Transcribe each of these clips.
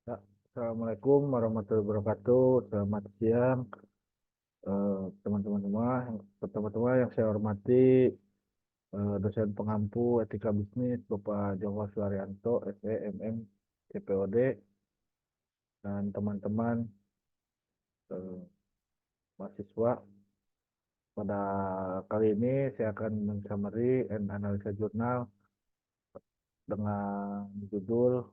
Ya, Assalamualaikum warahmatullahi wabarakatuh. Selamat siang, teman-teman semua. Pertama-tama yang saya hormati dosen pengampu etika bisnis Bapak Joko Suharyanto, SE, MM, CPOD, dan teman-teman eh, mahasiswa. Pada kali ini saya akan men-summary and analisa jurnal dengan judul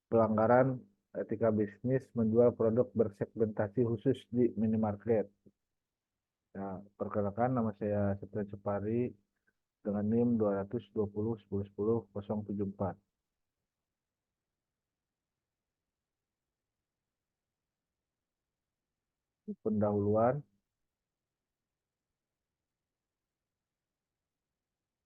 Pelanggaran Etika Bisnis Menjual Produk Bersegmentasi Khusus di Minimarket. Ya, perkenalkan nama saya Setia Cepari dengan NIM 220 10 10 074. Pendahuluan,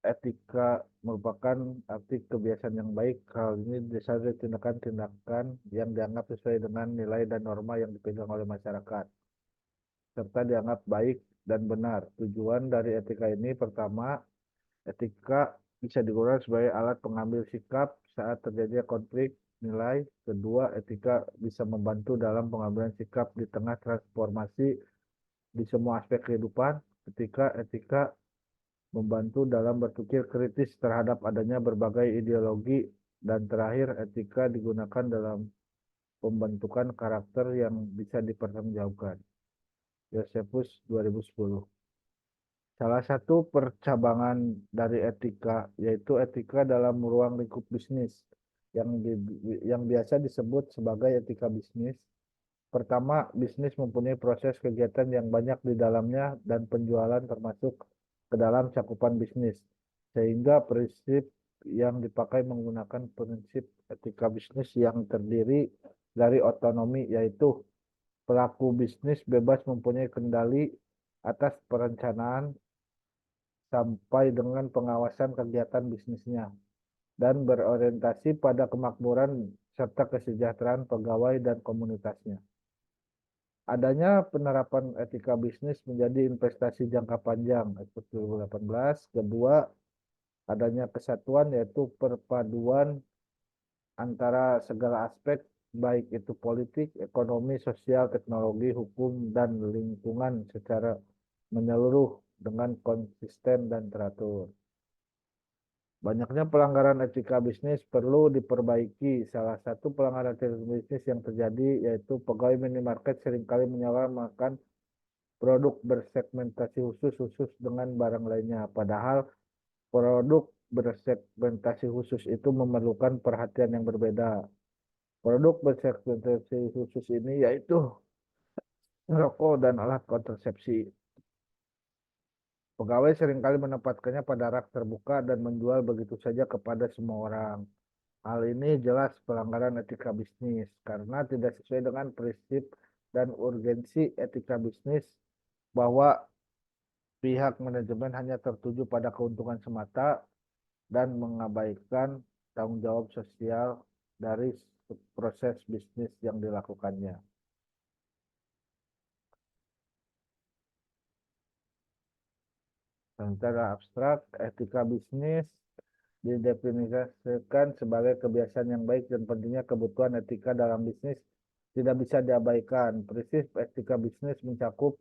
etika merupakan arti kebiasaan yang baik. Hal ini disebut tindakan-tindakan yang dianggap sesuai dengan nilai dan norma yang dipegang oleh masyarakat, serta dianggap baik dan benar. Tujuan dari etika ini pertama, etika bisa digunakan sebagai alat pengambil sikap saat terjadi konflik nilai. Kedua, etika bisa membantu dalam pengambilan sikap di tengah transformasi di semua aspek kehidupan. Ketika etika membantu dalam berpikir kritis terhadap adanya berbagai ideologi. Dan terakhir, etika digunakan dalam pembentukan karakter yang bisa dipertanggungjawabkan. Josephus 2010. Salah satu percabangan dari etika yaitu etika dalam ruang lingkup bisnis yang yang biasa disebut sebagai etika bisnis. Pertama, bisnis mempunyai proses kegiatan yang banyak di dalamnya dan penjualan termasuk ke dalam cakupan bisnis. Sehingga prinsip yang dipakai menggunakan prinsip etika bisnis yang terdiri dari otonomi, yaitu pelaku bisnis bebas mempunyai kendali atas perencanaan sampai dengan pengawasan kegiatan bisnisnya dan berorientasi pada kemakmuran serta kesejahteraan pegawai dan komunitasnya. Adanya penerapan etika bisnis menjadi investasi jangka panjang, seperti 2018. Kedua, adanya kesatuan yaitu perpaduan antara segala aspek baik itu politik, ekonomi, sosial, teknologi, hukum, dan lingkungan secara menyeluruh dengan konsisten dan teratur. Banyaknya pelanggaran etika bisnis perlu diperbaiki. Salah satu pelanggaran etika bisnis yang terjadi yaitu pegawai minimarket seringkali menyamakan produk bersegmentasi khusus dengan barang lainnya. Padahal produk bersegmentasi khusus itu memerlukan perhatian yang berbeda. Produk bersegmentasi khusus ini yaitu rokok dan alat kontrasepsi. Pegawai seringkali menempatkannya pada rak terbuka dan menjual begitu saja kepada semua orang. Hal ini jelas pelanggaran etika bisnis karena tidak sesuai dengan prinsip dan urgensi etika bisnis bahwa pihak manajemen hanya tertuju pada keuntungan semata dan mengabaikan tanggung jawab sosial dari proses bisnis yang dilakukannya. Secara abstrak, etika bisnis didefinisikan sebagai kebiasaan yang baik dan pentingnya kebutuhan etika dalam bisnis tidak bisa diabaikan. Prinsip etika bisnis mencakup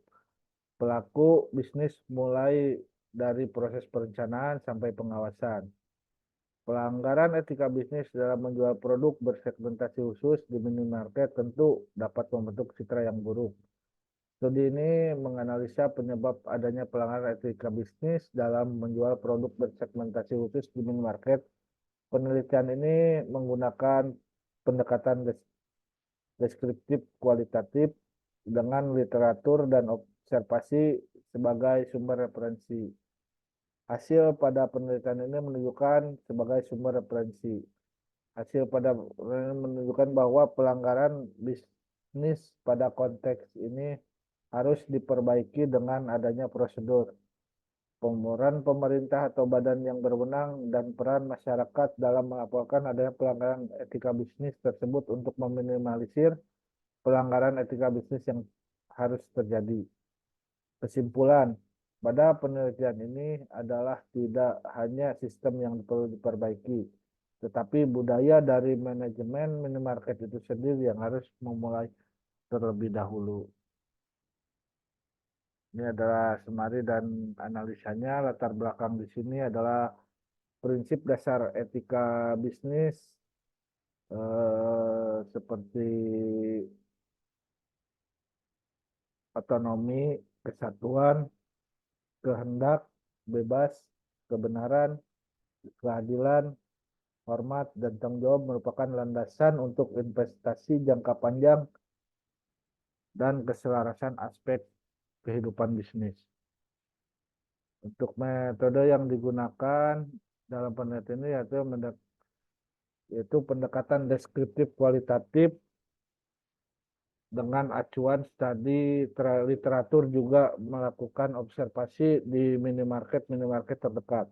pelaku bisnis mulai dari proses perencanaan sampai pengawasan. Pelanggaran etika bisnis dalam menjual produk bersegmentasi khusus di minimarket tentu dapat membentuk citra yang buruk. Studi ini menganalisa penyebab adanya pelanggaran etika bisnis dalam menjual produk bersegmentasi khusus di minimarket. Penelitian ini menggunakan pendekatan deskriptif kualitatif dengan literatur dan observasi sebagai sumber referensi. Hasil pada penelitian ini menunjukkan sebagai sumber referensi. Hasil pada menunjukkan bahwa pelanggaran bisnis pada konteks ini harus diperbaiki dengan adanya prosedur, pemeran pemerintah atau badan yang berwenang, dan peran masyarakat dalam melaporkan adanya pelanggaran etika bisnis tersebut untuk meminimalisir pelanggaran etika bisnis yang harus terjadi. Kesimpulan, pada penelitian ini adalah tidak hanya sistem yang perlu diperbaiki, tetapi budaya dari manajemen minimarket itu sendiri yang harus memulai terlebih dahulu. Ini adalah summary dan analisanya. Latar belakang di sini adalah prinsip dasar etika bisnis, seperti otonomi, kesatuan, kehendak, bebas, kebenaran, keadilan, hormat, dan tanggung jawab merupakan landasan untuk investasi jangka panjang dan keselarasan aspek kehidupan bisnis. Untuk metode yang digunakan dalam penelitian ini yaitu pendekatan deskriptif kualitatif dengan acuan studi literatur, juga melakukan observasi di minimarket terdekat.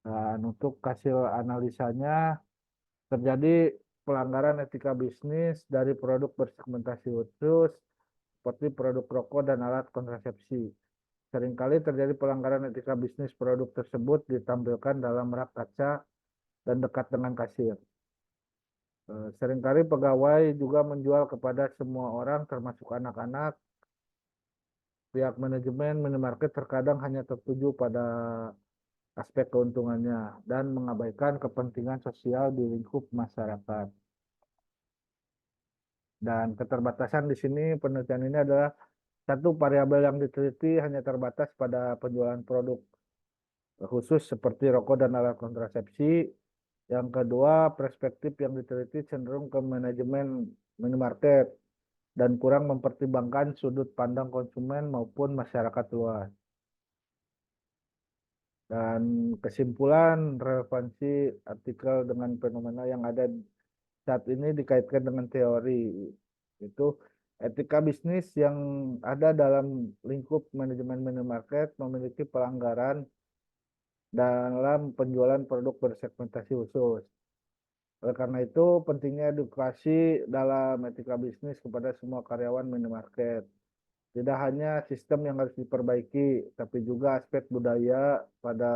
Dan untuk hasil analisanya, terjadi pelanggaran etika bisnis dari produk bersegmentasi khusus seperti produk rokok dan alat kontrasepsi. Seringkali terjadi pelanggaran etika bisnis produk tersebut ditampilkan dalam rak kaca dan dekat dengan kasir. Seringkali pegawai juga menjual kepada semua orang, termasuk anak-anak. Pihak manajemen minimarket terkadang hanya tertuju pada aspek keuntungannya dan mengabaikan kepentingan sosial di lingkup masyarakat. Dan keterbatasan di sini penelitian ini adalah satu, variabel yang diteliti hanya terbatas pada penjualan produk khusus seperti rokok dan alat kontrasepsi. Yang kedua, perspektif yang diteliti cenderung ke manajemen minimarket dan kurang mempertimbangkan sudut pandang konsumen maupun masyarakat luas. Dan kesimpulan, relevansi artikel dengan fenomena yang ada saat ini dikaitkan dengan teori, itu etika bisnis yang ada dalam lingkup manajemen minimarket memiliki pelanggaran dalam penjualan produk bersegmentasi khusus. Oleh karena itu, pentingnya edukasi dalam etika bisnis kepada semua karyawan minimarket. Tidak hanya sistem yang harus diperbaiki, tapi juga aspek budaya pada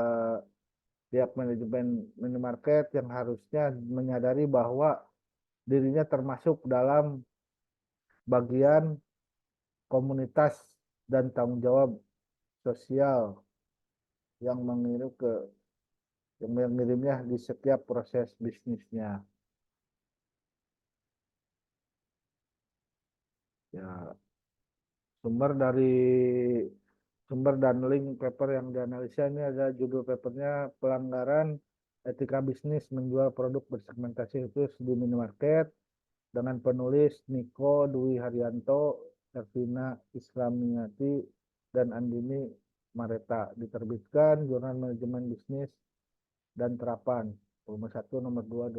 pihak manajemen minimarket yang harusnya menyadari bahwa dirinya termasuk dalam bagian komunitas dan tanggung jawab sosial yang mengirimnya di setiap proses bisnisnya. Ya, sumber dan link paper yang dianalisa ini ada judul papernya pelanggaran etika bisnis menjual produk bersegmentasi khusus di minimarket, dengan penulis Niko Dwi Haryanto, Ervina Islamiati, dan Andini Mareta. Diterbitkan Jurnal Manajemen Bisnis dan Terapan, volume 1 nomor 2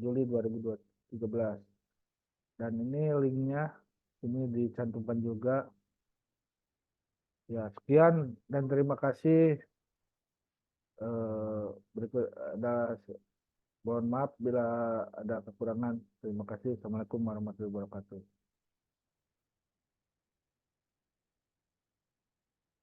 Juli 2013. Dan ini linknya ini dicantumkan juga. Ya, sekian dan terima kasih. Berikut ada, mohon maaf bila ada kekurangan. Terima kasih. Assalamualaikum warahmatullahi wabarakatuh.